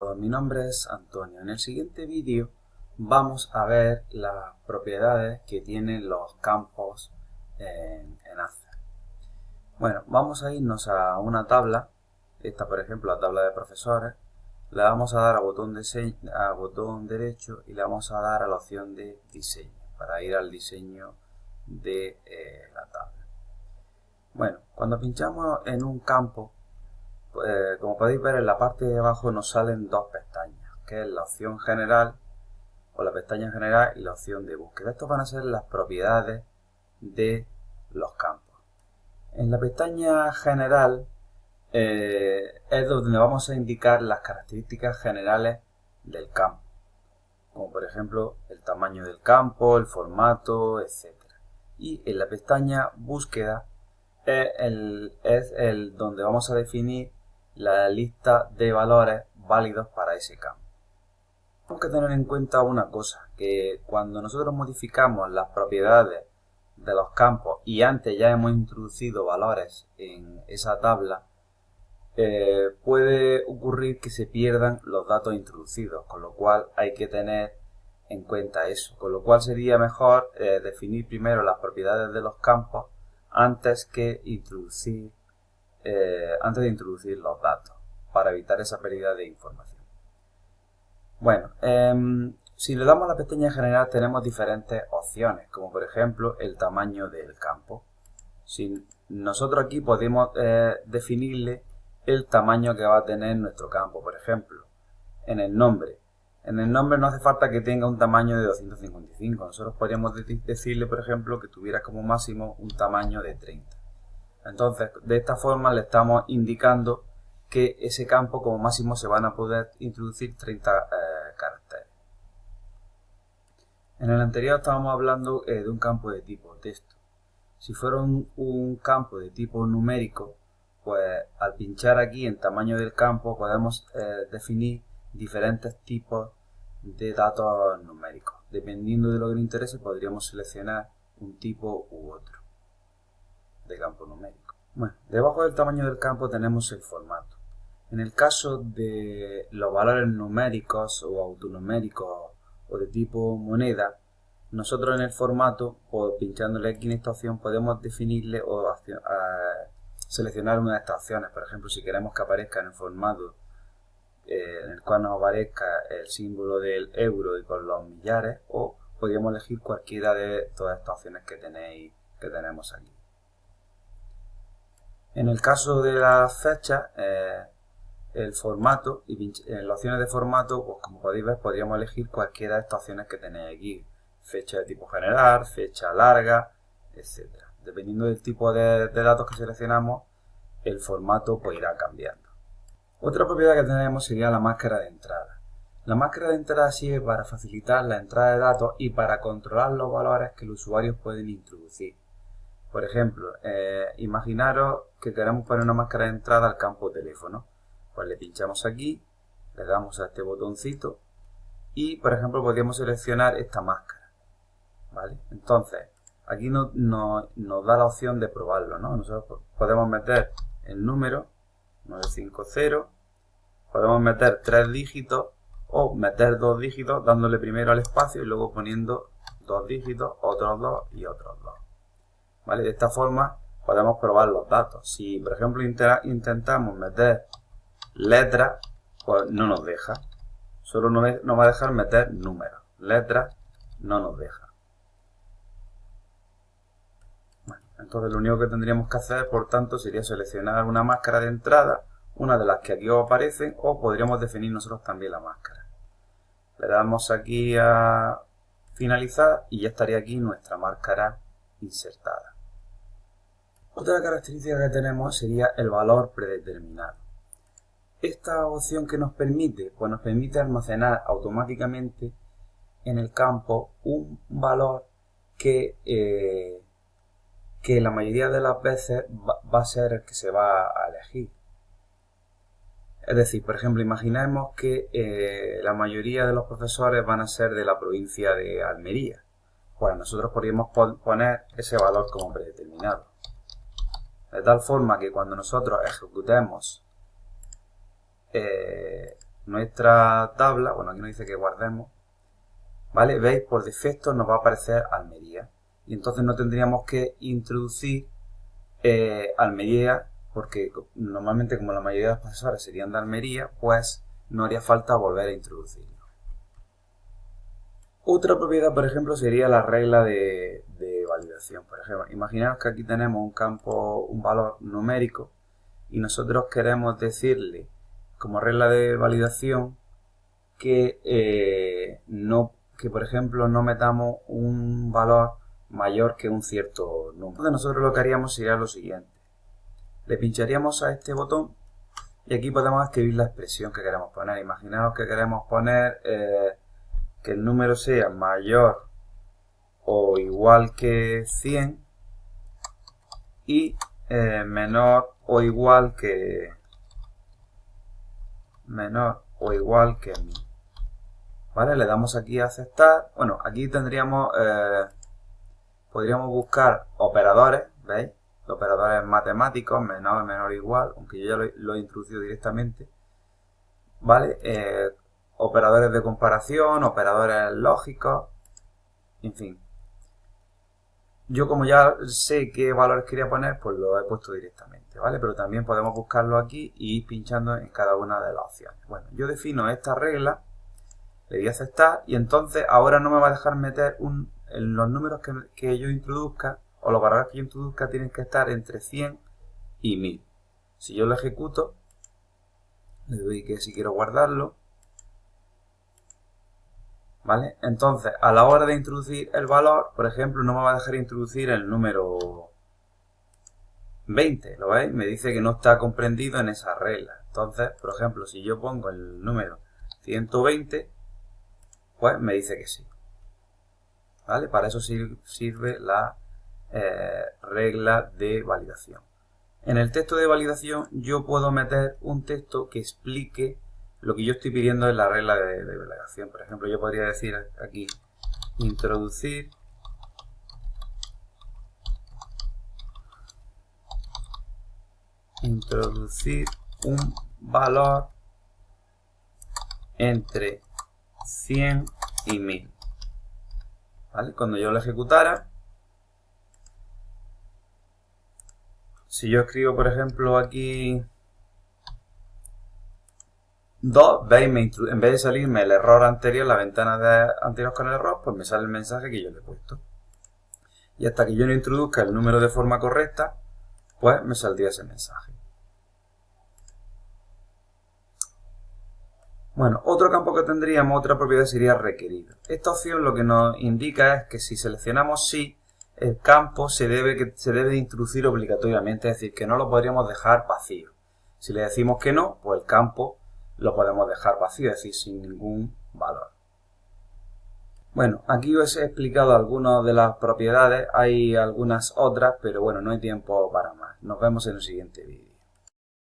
Mi nombre es Antonio. En el siguiente vídeo vamos a ver las propiedades que tienen los campos en Access. Bueno, vamos a irnos a una tabla. Esta, por ejemplo, la tabla de profesores. Le vamos a dar a botón derecho y le vamos a dar a la opción de diseño para ir al diseño de la tabla. Bueno, cuando pinchamos en un campo, como podéis ver, en la parte de abajo nos salen dos pestañas, que es la opción general o la pestaña general y la opción de búsqueda. Estas van a ser las propiedades de los campos. En la pestaña general es donde vamos a indicar las características generales del campo, como por ejemplo el tamaño del campo, el formato, etc. Y en la pestaña búsqueda es el donde vamos a definir la lista de valores válidos para ese campo. Tenemos que tener en cuenta una cosa, que cuando nosotros modificamos las propiedades de los campos y antes ya hemos introducido valores en esa tabla, puede ocurrir que se pierdan los datos introducidos, con lo cual hay que tener en cuenta eso. Con lo cual sería mejor definir primero las propiedades de los campos antes de introducir los datos, para evitar esa pérdida de información. Bueno, si le damos a la pestaña general tenemos diferentes opciones, como por ejemplo el tamaño del campo. Si nosotros aquí podemos definirle el tamaño que va a tener nuestro campo. Por ejemplo, en el nombre no hace falta que tenga un tamaño de 255. Nosotros podríamos decirle, por ejemplo, que tuviera como máximo un tamaño de 30. Entonces, de esta forma le estamos indicando que ese campo como máximo se van a poder introducir 30 caracteres. En el anterior estábamos hablando de un campo de tipo texto. Si fuera un campo de tipo numérico, pues al pinchar aquí en tamaño del campo podemos definir diferentes tipos de datos numéricos. Dependiendo de lo que nos interese, podríamos seleccionar un tipo u otro de campo numérico. Bueno, debajo del tamaño del campo tenemos el formato. En el caso de los valores numéricos o autonuméricos o de tipo moneda, nosotros en el formato, pinchándole aquí en esta opción, podemos definirle o seleccionar una de estas opciones. Por ejemplo, si queremos que aparezca en el formato en el cual nos aparezca el símbolo del euro y con los millares, o podríamos elegir cualquiera de todas estas opciones que tenemos aquí. En el caso de las fechas, el formato y en las opciones de formato, pues como podéis ver, podríamos elegir cualquiera de estas opciones que tenéis aquí. Fecha de tipo general, fecha larga, etc. Dependiendo del tipo de datos que seleccionamos, el formato pues irá cambiando. Otra propiedad que tenemos sería la máscara de entrada. La máscara de entrada sirve para facilitar la entrada de datos y para controlar los valores que los usuarios pueden introducir. Por ejemplo, imaginaros que queremos poner una máscara de entrada al campo teléfono. Pues le pinchamos aquí, le damos a este botoncito y, por ejemplo, podríamos seleccionar esta máscara. ¿Vale? Entonces, aquí nos da la opción de probarlo, ¿no? Nosotros podemos meter el número 950, podemos meter 3 dígitos o meter 2 dígitos dándole primero al espacio y luego poniendo 2 dígitos, otros 2 y otros 2. ¿Vale? De esta forma podemos probar los datos. Si, por ejemplo, intentamos meter letras, pues no nos deja. Solo nos va a dejar meter números. Letras no nos deja. Bueno, entonces lo único que tendríamos que hacer, por tanto, sería seleccionar una máscara de entrada, una de las que aquí os aparecen, o podríamos definir nosotros también la máscara. Le damos aquí a finalizar y ya estaría aquí nuestra máscara insertada. Otra característica que tenemos sería el valor predeterminado. Esta opción que nos permite, pues nos permite almacenar automáticamente en el campo un valor que la mayoría de las veces va a ser el que se va a elegir. Es decir, por ejemplo, imaginemos que la mayoría de los profesores van a ser de la provincia de Almería. Pues nosotros podríamos poner ese valor como predeterminado. De tal forma que cuando nosotros ejecutemos nuestra tabla, bueno, aquí nos dice que guardemos, ¿vale? ¿Veis? Por defecto nos va a aparecer Almería. Y entonces no tendríamos que introducir Almería, porque normalmente como la mayoría de los profesores serían de Almería, pues no haría falta volver a introducirlo. Otra propiedad, por ejemplo, sería la regla de validación. Por ejemplo, imaginaos que aquí tenemos un campo, un valor numérico, y nosotros queremos decirle como regla de validación que por ejemplo no metamos un valor mayor que un cierto número. Entonces nosotros lo que haríamos sería lo siguiente. Le pincharíamos a este botón y aquí podemos escribir la expresión que queremos poner. Imaginaos que queremos poner que el número sea mayor o igual que 100 y menor o igual que 1000. ¿Vale? Le damos aquí a aceptar. Bueno, aquí tendríamos, podríamos buscar operadores, ¿veis? Operadores matemáticos, menor, igual, aunque yo ya lo he introducido directamente. ¿Vale? Operadores de comparación, operadores lógicos, en fin. Yo como ya sé qué valores quería poner, pues lo he puesto directamente, ¿vale? Pero también podemos buscarlo aquí y ir pinchando en cada una de las opciones. Bueno, yo defino esta regla, le doy a aceptar y entonces ahora no me va a dejar meter los números que yo introduzca o los valores que yo introduzca tienen que estar entre 100 y 1000. Si yo lo ejecuto, le doy que si quiero guardarlo, ¿vale? Entonces, a la hora de introducir el valor, por ejemplo, no me va a dejar introducir el número 20, ¿lo veis? Me dice que no está comprendido en esa regla. Entonces, por ejemplo, si yo pongo el número 120, pues me dice que sí. ¿Vale? Para eso sirve la regla de validación. En el texto de validación yo puedo meter un texto que explique lo que yo estoy pidiendo en la regla de validación. Por ejemplo, yo podría decir aquí introducir un valor entre 100 y 1000. ¿Vale? Cuando yo lo ejecutara, si yo escribo, por ejemplo, aquí 2, veis, en vez de salirme el error anterior, la ventana anterior con el error, pues me sale el mensaje que yo le he puesto. Y hasta que yo no introduzca el número de forma correcta, pues me saldría ese mensaje. Bueno, otro campo que tendríamos, otra propiedad sería requerido. Esta opción lo que nos indica es que si seleccionamos sí, el campo se debe introducir obligatoriamente, es decir, que no lo podríamos dejar vacío. Si le decimos que no, pues el campo lo podemos dejar vacío, es decir, sin ningún valor. Bueno, aquí os he explicado algunas de las propiedades, hay algunas otras, pero bueno, no hay tiempo para más. Nos vemos en el siguiente vídeo.